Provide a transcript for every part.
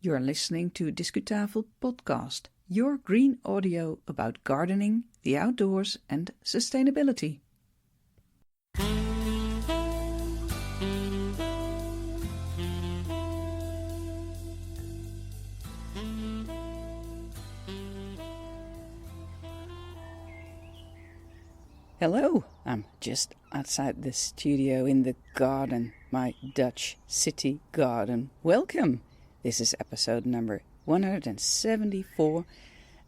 You're listening to Discutafel Podcast, your green audio about gardening, the outdoors and sustainability. Hello, I'm just outside the studio in the garden, my Dutch city garden. Welcome! This is episode number 174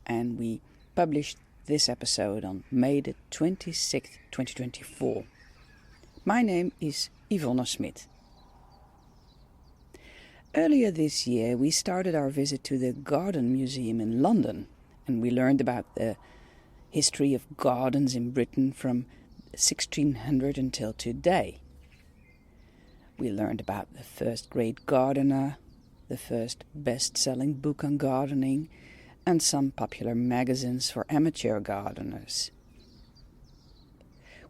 and we published this episode on May the 26th, 2024. My name is Yvonne Smit. Earlier this year we started our visit to the Garden Museum in London and we learned about the history of gardens in Britain from 1600 until today. We learned about the first great gardener, the first best-selling book on gardening, and some popular magazines for amateur gardeners.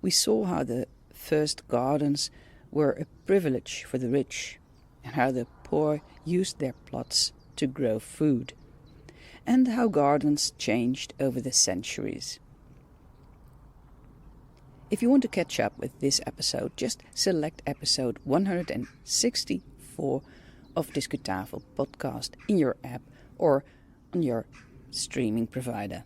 We saw how the first gardens were a privilege for the rich, and how the poor used their plots to grow food, and how gardens changed over the centuries. If you want to catch up with this episode, just select episode 164 of Discutafel Podcast in your app or on your streaming provider.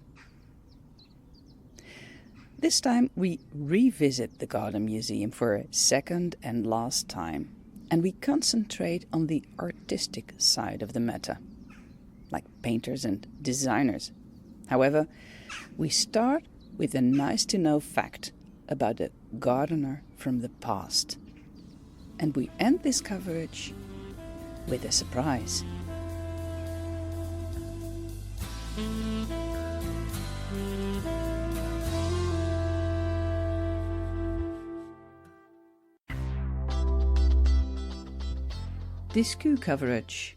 This time we revisit the Garden Museum for a second and last time, and we concentrate on the artistic side of the matter, like painters and designers. However, we start with a nice-to-know fact about a gardener from the past. And we end this coverage with a surprise. Discu coverage.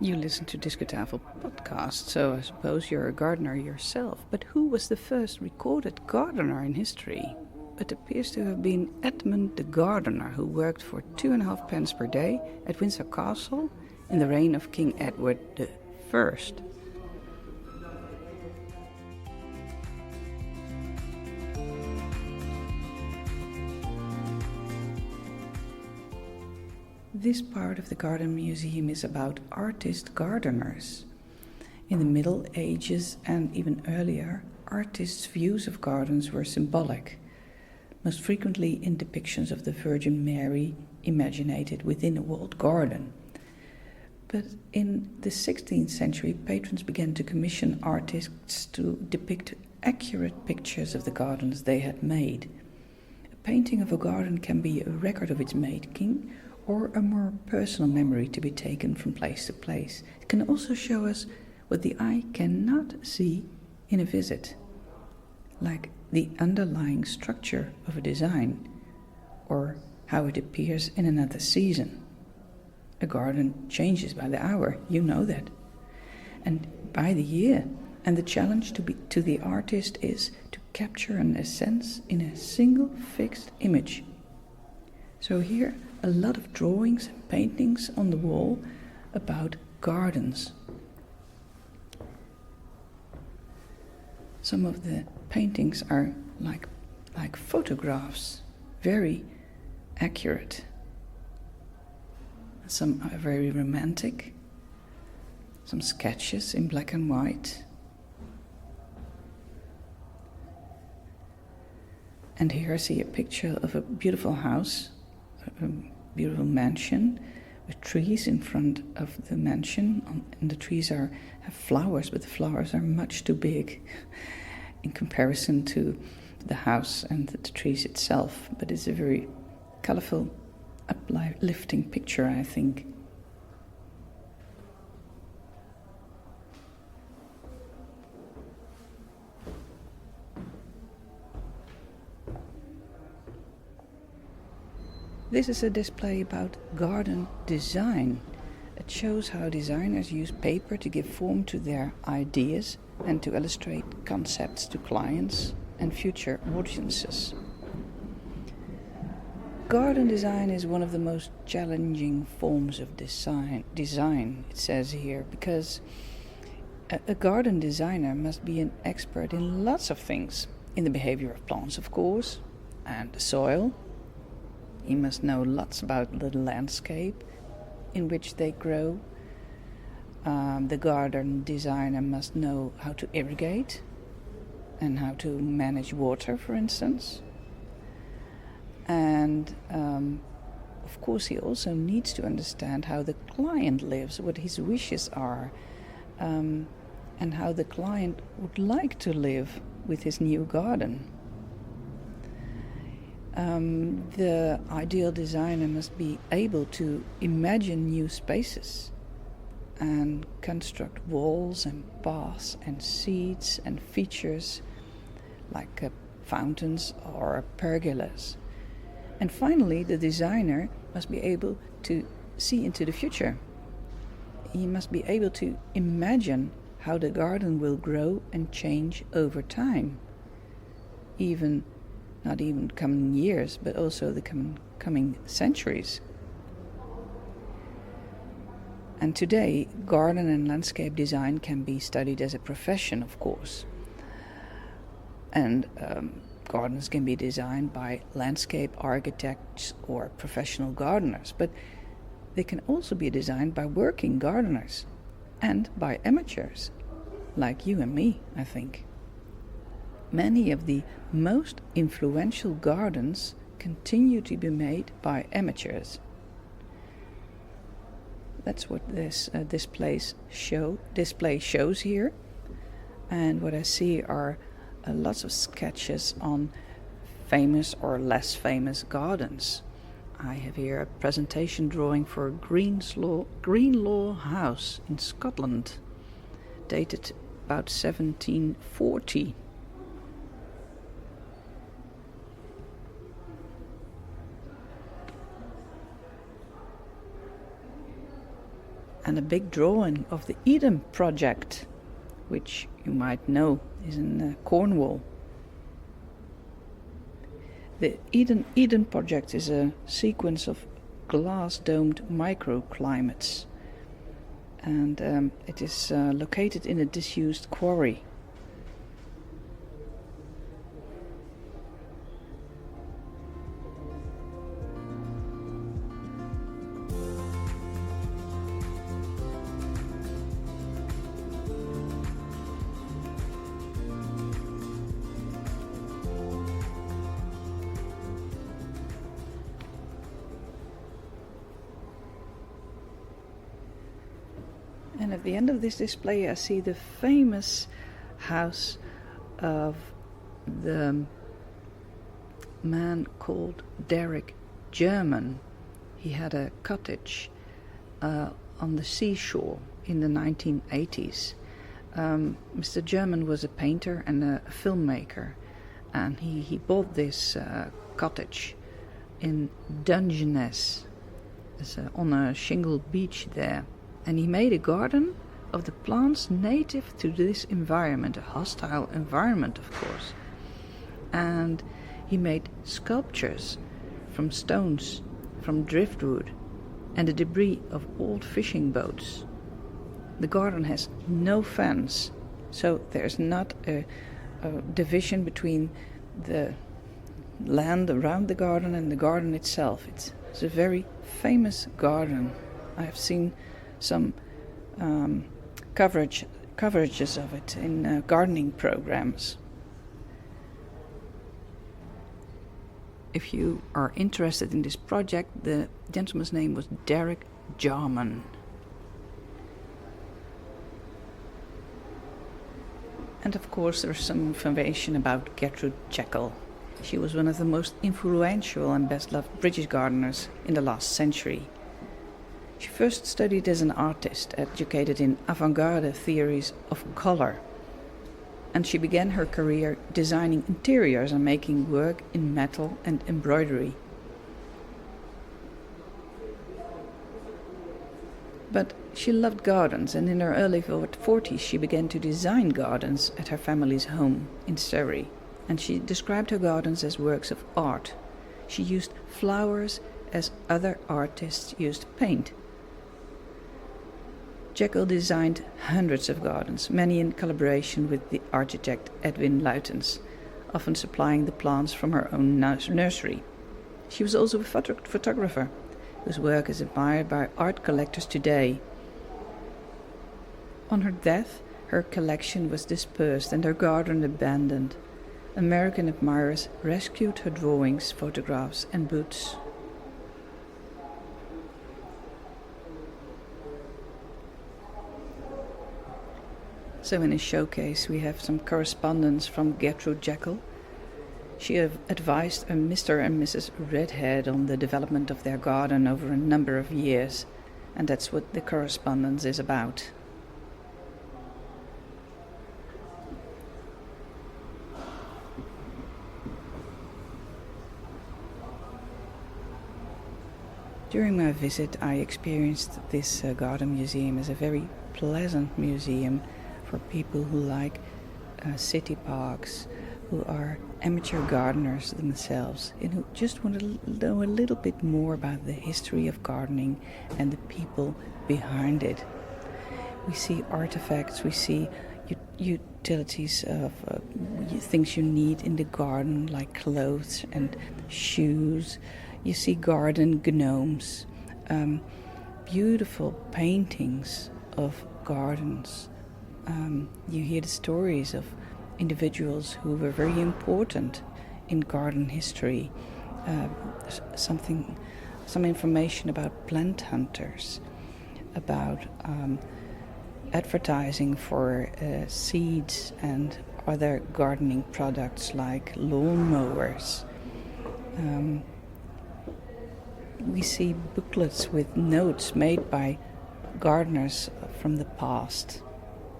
You listen to Discutafel Podcast, so I suppose you're a gardener yourself. But who was the first recorded gardener in history? It appears to have been Edmund the Gardener, who worked for 2.5 pence per day at Windsor Castle in the reign of King Edward I. This part of the Garden Museum is about artist gardeners. In the Middle Ages and even earlier, artists' views of gardens were symbolic, most frequently in depictions of the Virgin Mary imaginated within a walled garden. But in the 16th century, patrons began to commission artists to depict accurate pictures of the gardens they had made. A painting of a garden can be a record of its making, or a more personal memory to be taken from place to place. It can also show us what the eye cannot see in a visit, like the underlying structure of a design, or how it appears in another season. A garden changes by the hour, you know that, and by the year, and the challenge to the artist is to capture an essence in a single fixed image. So here, a lot of drawings and paintings on the wall about gardens. Some of the paintings are like photographs, very accurate. Some are very romantic, some sketches in black and white. And here I see a picture of a beautiful house, a beautiful mansion with trees in front of the mansion, and the trees have flowers, but the flowers are much too big in comparison to the house and the trees itself. But it's a very colorful, uplifting picture, I think. This is a display about garden design. It shows how designers use paper to give form to their ideas and to illustrate concepts to clients and future audiences. Garden design is one of the most challenging forms of design, it says here, because a garden designer must be an expert in lots of things. In the behavior of plants, of course, and the soil. He must know lots about the landscape in which they grow. The garden designer must know how to irrigate and how to manage water, for instance. And of course, he also needs to understand how the client lives, what his wishes are, and how the client would like to live with his new garden. The ideal designer must be able to imagine new spaces and construct walls and paths and seats and features like fountains or pergolas. And finally, the designer must be able to see into the future. He must be able to imagine how the garden will grow and change over time. Not even coming years, but also the coming centuries. And today, garden and landscape design can be studied as a profession, of course. And gardens can be designed by landscape architects or professional gardeners, but they can also be designed by working gardeners and by amateurs, like you and me, I think. Many of the most influential gardens continue to be made by amateurs. That's what this display shows here. And what I see are lots of sketches on famous or less famous gardens. I have here a presentation drawing for Greenlaw House in Scotland, dated about 1740. And a big drawing of the Eden Project, which you might know is in Cornwall. The Eden Project is a sequence of glass-domed microclimates, and it is located in a disused quarry. And at the end of this display, I see the famous house of the man called Derek Jarman. He had a cottage on the seashore in the 1980s. Mr. Jarman was a painter and a filmmaker, and he bought this cottage in Dungeness, on a shingle beach there. And he made a garden of the plants native to this environment, a hostile environment, of course. And he made sculptures from stones, from driftwood, and the debris of old fishing boats. The garden has no fence, so there's not a division between the land around the garden and the garden itself. It's a very famous garden. I have seen some coverages of it in gardening programs. If you are interested in this project, the gentleman's name was Derek Jarman. And of course there's some information about Gertrude Jekyll. She was one of the most influential and best-loved British gardeners in the last century. She first studied as an artist, educated in avant-garde theories of color, and she began her career designing interiors and making work in metal and embroidery. But she loved gardens, and in her early 40s she began to design gardens at her family's home in Surrey, and she described her gardens as works of art. She used flowers as other artists used paint. Jekyll designed hundreds of gardens, many in collaboration with the architect Edwin Luitens, often supplying the plants from her own nursery. She was also a photographer, whose work is admired by art collectors today. On her death, her collection was dispersed and her garden abandoned. American admirers rescued her drawings, photographs, and boots. So in a showcase we have some correspondence from Gertrude Jekyll. She advised a Mr. and Mrs. Redhead on the development of their garden over a number of years, and that's what the correspondence is about. During my visit, I experienced this garden museum as a very pleasant museum for people who like city parks, who are amateur gardeners themselves, and who just want to know a little bit more about the history of gardening and the people behind it. We see artifacts, we see utilities of things you need in the garden, like clothes and shoes. You see garden gnomes, beautiful paintings of gardens. You hear the stories of individuals who were very important in garden history. Some information about plant hunters, about advertising for seeds and other gardening products like lawnmowers. We see booklets with notes made by gardeners from the past.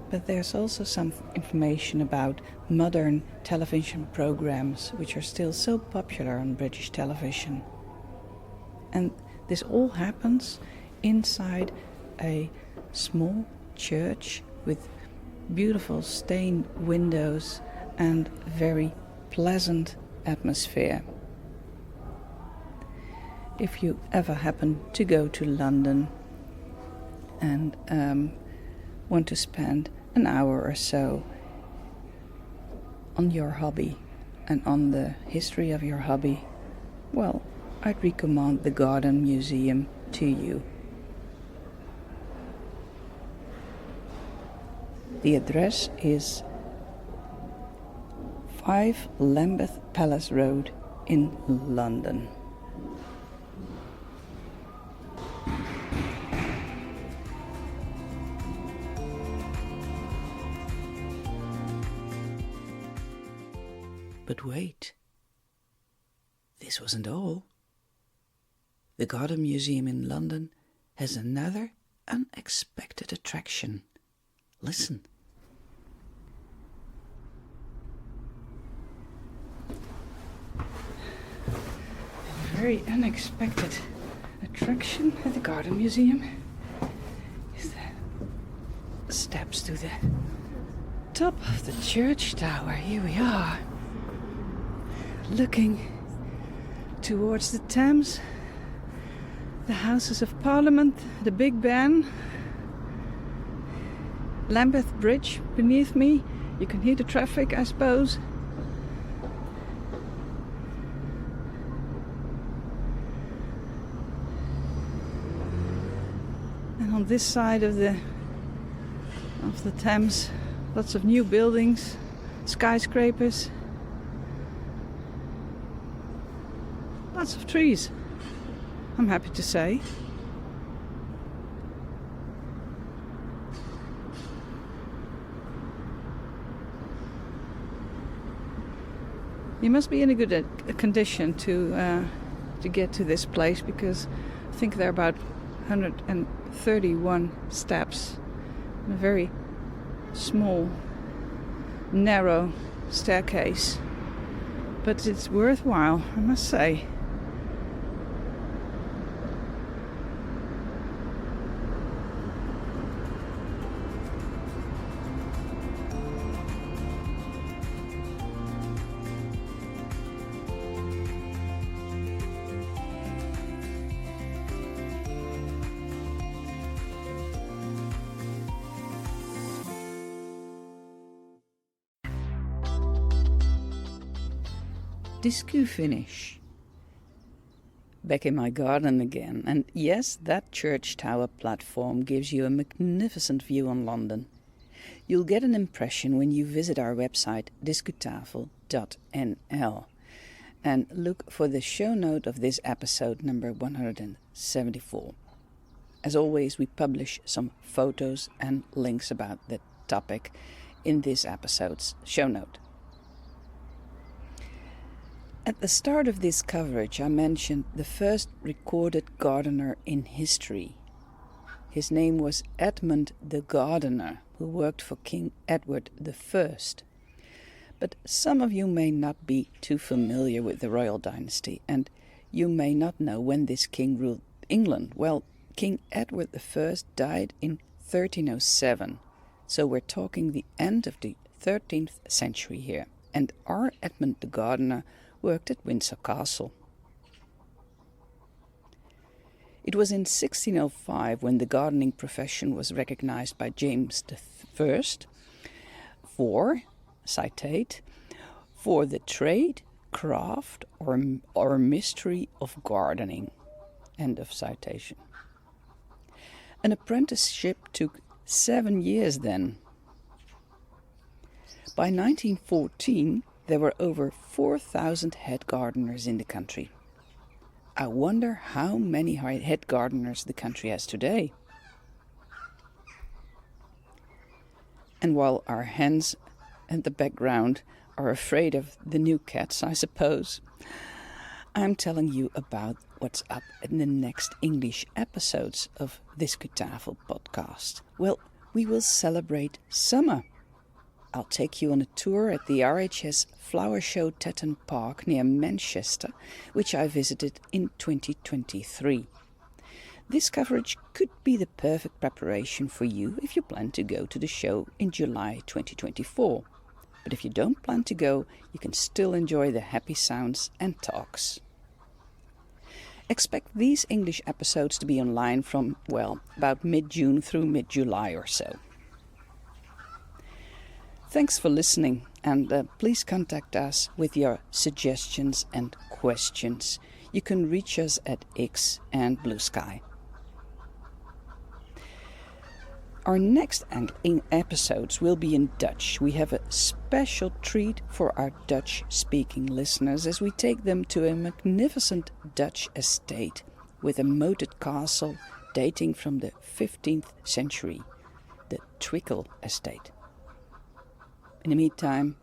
But there's also some information about modern television programs which are still so popular on British television. And this all happens inside a small church with beautiful stained windows and very pleasant atmosphere. If you ever happen to go to London and want to spend an hour or so on your hobby and on the history of your hobby, well, I'd recommend the Garden Museum to you. The address is 5 Lambeth Palace Road in London. But wait, this wasn't all. The Garden Museum in London has another unexpected attraction. Listen. A very unexpected attraction at the Garden Museum is the steps to the top of the church tower. Here we are, looking towards the Thames, the Houses of Parliament, the Big Ben, Lambeth Bridge beneath me. You can hear the traffic, I suppose. And on this side of the Thames, lots of new buildings, skyscrapers. Lots of trees, I'm happy to say. You must be in a good condition to get to this place, because I think there are about 131 steps, and a very small, narrow staircase. But it's worthwhile, I must say. discu finish. Back in my garden again, and yes, that church tower platform gives you a magnificent view on London. You'll get an impression when you visit our website discutafel.nl and look for the show note of this episode number 174. As always, we publish some photos and links about the topic in this episode's show note. At the start of this coverage, I mentioned the first recorded gardener in history. His name was Edmund the Gardener, who worked for King Edward I. But some of you may not be too familiar with the royal dynasty, and you may not know when this king ruled England. Well, King Edward I died in 1307, so we're talking the end of the 13th century here, and our Edmund the Gardener worked at Windsor Castle. It was in 1605 when the gardening profession was recognized by James I for, citate, for the trade, craft, or mystery of gardening, end of citation. An apprenticeship took 7 years then. By 1914, there were over 4,000 head gardeners in the country. I wonder how many head gardeners the country has today. And while our hens in the background are afraid of the new cats, I suppose, I'm telling you about what's up in the next English episodes of Discutafel podcast. Well, we will celebrate summer. I'll take you on a tour at the RHS Flower Show Tetton Park near Manchester, which I visited in 2023. This coverage could be the perfect preparation for you if you plan to go to the show in July 2024. But if you don't plan to go, you can still enjoy the happy sounds and talks. Expect these English episodes to be online from, well, about mid-June through mid-July or so. Thanks for listening, and please contact us with your suggestions and questions. You can reach us at X and Blue Sky. Our next episodes will be in Dutch. We have a special treat for our Dutch-speaking listeners as we take them to a magnificent Dutch estate with a moated castle dating from the 15th century, the Twickel Estate. In the meantime,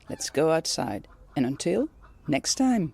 let's go outside, and until next time.